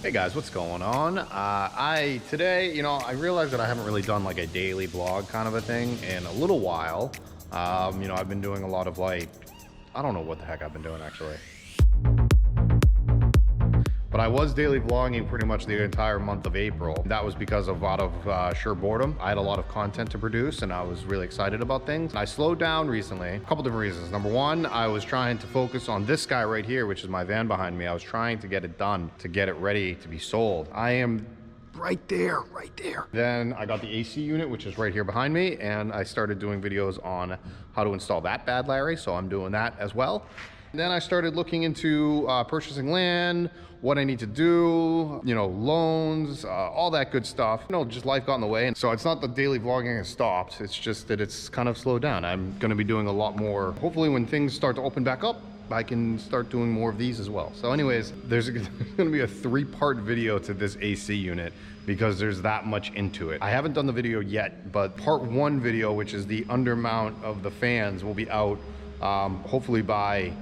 Hey guys, what's going on? Today, I realized that I haven't really done like a daily vlog kind of a thing in a little while. I've been doing a lot of I don't know what the heck I've been doing actually. But I was daily vlogging pretty much the entire month of April. That was because of a lot of sheer boredom. I had a lot of content to produce and I was really excited about things. I slowed down recently, a couple different reasons. Number one, I was trying to focus on this guy right here, which is my van behind me. I was trying to get it done, to get it ready to be sold. I am right there. Then I got the AC unit, which is right here behind me, and I started doing videos on how to install that bad Larry, so I'm doing that as well. Then I started looking into purchasing land, what I need to do, loans, all that good stuff. Just life got in the way. And so it's not that daily vlogging has stopped. It's just that it's kind of slowed down. I'm going to be doing a lot more. Hopefully when things start to open back up, I can start doing more of these as well. So anyways, there's going to be a 3-part video to this AC unit because there's that much into it. I haven't done the video yet, but part 1 video, which is the undermount of the fans, will be out hopefully by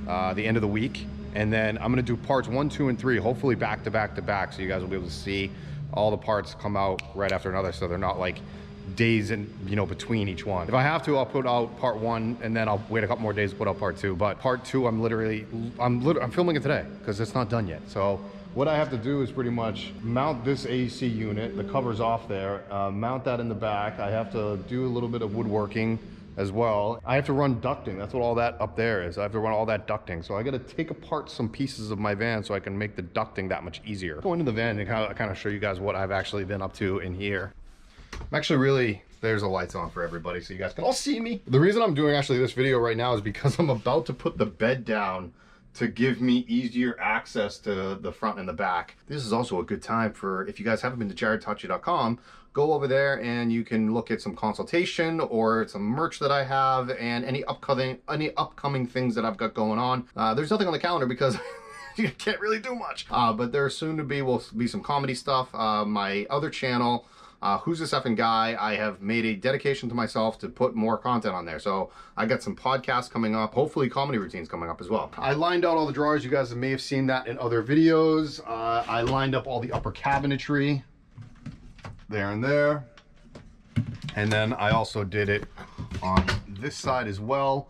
the end of the week. And then I'm gonna do parts 1, 2, and 3, hopefully back to back to back, so you guys will be able to see all the parts come out right after another, so they're not like days in between each one. If I have to, I'll put out part 1 and then I'll wait a couple more days to put out part 2. But part 2, I'm filming it today because it's not done yet. So what I have to do is pretty much mount this AC unit, the cover's off there, mount that in the back. I have to do a little bit of woodworking as well. I have to run ducting. That's what all that up there is. I have to run all that ducting. So I got to take apart some pieces of my van so I can make the ducting that much easier. Go into the van and kind of show you guys what I've actually been up to in here. I'm actually there's the lights on for everybody so you guys can all see me. The reason I'm doing actually this video right now is because I'm about to put the bed down to give me easier access to the front and the back. This is also a good time for, if you guys haven't been to jaredtachi.com, go over there and you can look at some consultation or some merch that I have and any upcoming things that I've got going on. There's nothing on the calendar because you can't really do much. But there soon to be will be some comedy stuff. My other channel, Who's This Effing Guy, I have made a dedication to myself to put more content on there. So I got some podcasts coming up, hopefully comedy routines coming up as well. I lined out all the drawers. You guys may have seen that in other videos. I lined up all the upper cabinetry there and there. And then I also did it on this side as well.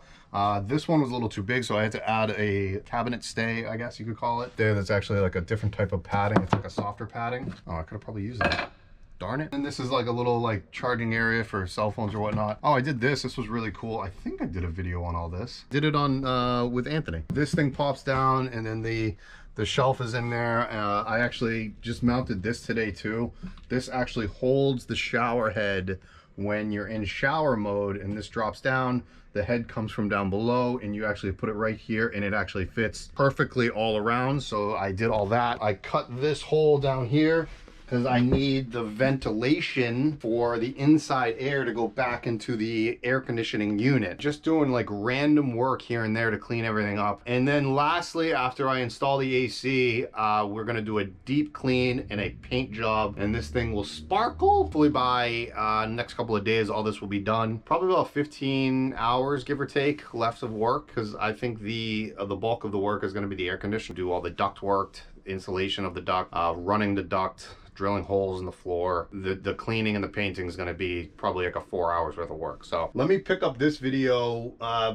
This one was a little too big, so I had to add a cabinet stay, I guess you could call it. There, that's actually like a different type of padding. It's like a softer padding. Oh, I could have probably used that. Darn it. And this is like a little charging area for cell phones or whatnot. Oh, I did this. This was really cool. I think I did a video on all this. Did it on with Anthony. This thing pops down and then the shelf is in there. I actually just mounted this today too. This actually holds the shower head when you're in shower mode, and this drops down. The head comes from down below and you actually put it right here and it actually fits perfectly all around. So I did all that. I cut this hole down here because I need the ventilation for the inside air to go back into the air conditioning unit. Just doing random work here and there to clean everything up. And then lastly, after I install the AC, we're gonna do a deep clean and a paint job, and this thing will sparkle. Hopefully by next couple of days, all this will be done. Probably about 15 hours, give or take, left of work, because I think the bulk of the work is gonna be the air conditioner. Do all the duct work, installation of the duct, running the duct, drilling holes in the floor. The cleaning and the painting is going to be probably like a 4 hours worth of work. So let me pick up this video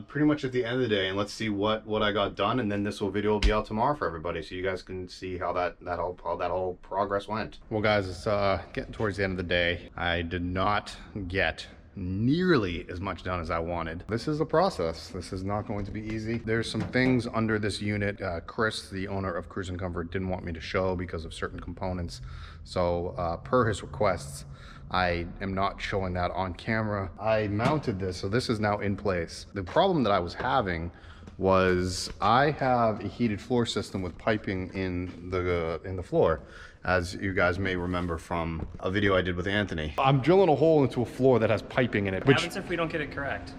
pretty much at the end of the day and let's see what I got done, and then this video will be out tomorrow for everybody so you guys can see how that whole progress went. Well guys, it's getting towards the end of the day. I did not get nearly as much done as I wanted. This is a process. This is not going to be easy. There's some things under this unit. Chris, the owner of Cruise and Comfort, didn't want me to show because of certain components. So per his requests, I am not showing that on camera. I mounted this, so this is now in place. The problem that I was having was I have a heated floor system with piping in the floor, as you guys may remember from a video I did with Anthony. I'm drilling a hole into a floor that has piping in it. What happens if we don't get it correct?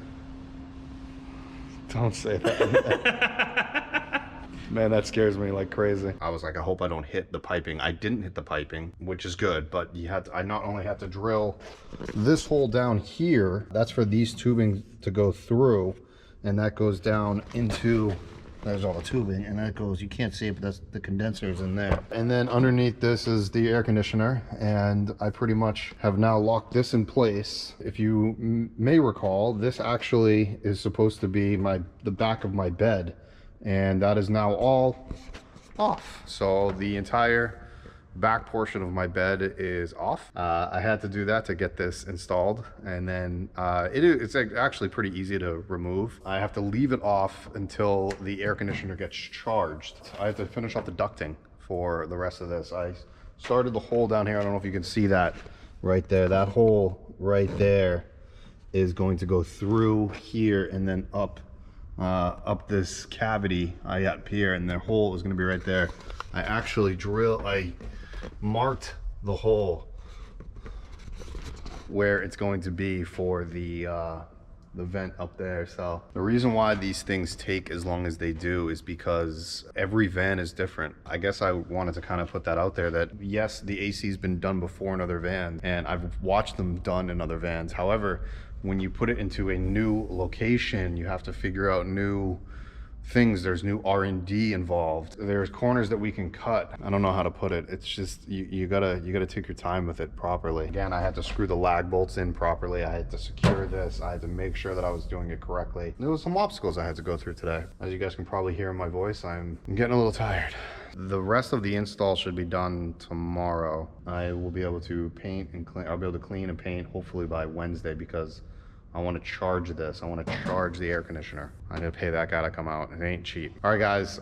Don't say that. Man, that scares me like crazy. I was like, I hope I don't hit the piping. I didn't hit the piping, which is good, but I not only had to drill this hole down here, that's for these tubing to go through, and that goes down into There's all the tubing, and that goes, you can't see it, but that's the condensers in there. And then underneath this is the air conditioner, and I pretty much have now locked this in place. If you may recall, this actually is supposed to be the back of my bed, and that is now all off. So the entire back portion of my bed is off. I had to do that to get this installed, and then it's actually pretty easy to remove. I have to leave it off until the air conditioner gets charged. I have to finish off the ducting for the rest of this. I started the hole down here. I don't know if you can see that right there. That hole right there is going to go through here and then up this cavity up here, and the hole is going to be right there. I marked the hole where it's going to be for the vent up there. So the reason why these things take as long as they do is because every van is different. I guess I wanted to kind of put that out there, that yes, the AC's been done before in other vans, and I've watched them done in other vans. However, when you put it into a new location, you have to figure out new things. There's new R&D involved. There's corners that we can cut. I don't know how to put it. It's just you gotta take your time with it properly. Again, I had to screw the lag bolts in properly. I had to secure this. I had to make sure that I was doing it correctly. There was some obstacles I had to go through today. As you guys can probably hear in my voice, I'm getting a little tired. The rest of the install should be done tomorrow. I will be able to paint and clean. I'll be able to clean and paint hopefully by Wednesday, because I want to charge this. I want to charge the air conditioner. I need to pay that guy to come out. It ain't cheap. All right, guys.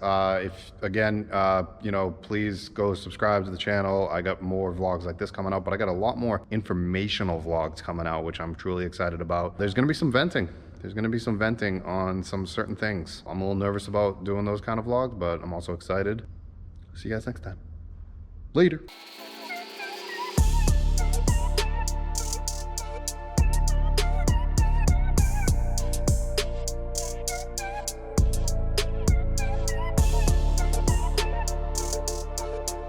Please go subscribe to the channel. I got more vlogs like this coming out, but I got a lot more informational vlogs coming out, which I'm truly excited about. There's going to be some venting. There's going to be some venting on some certain things. I'm a little nervous about doing those kind of vlogs, but I'm also excited. See you guys next time. Later.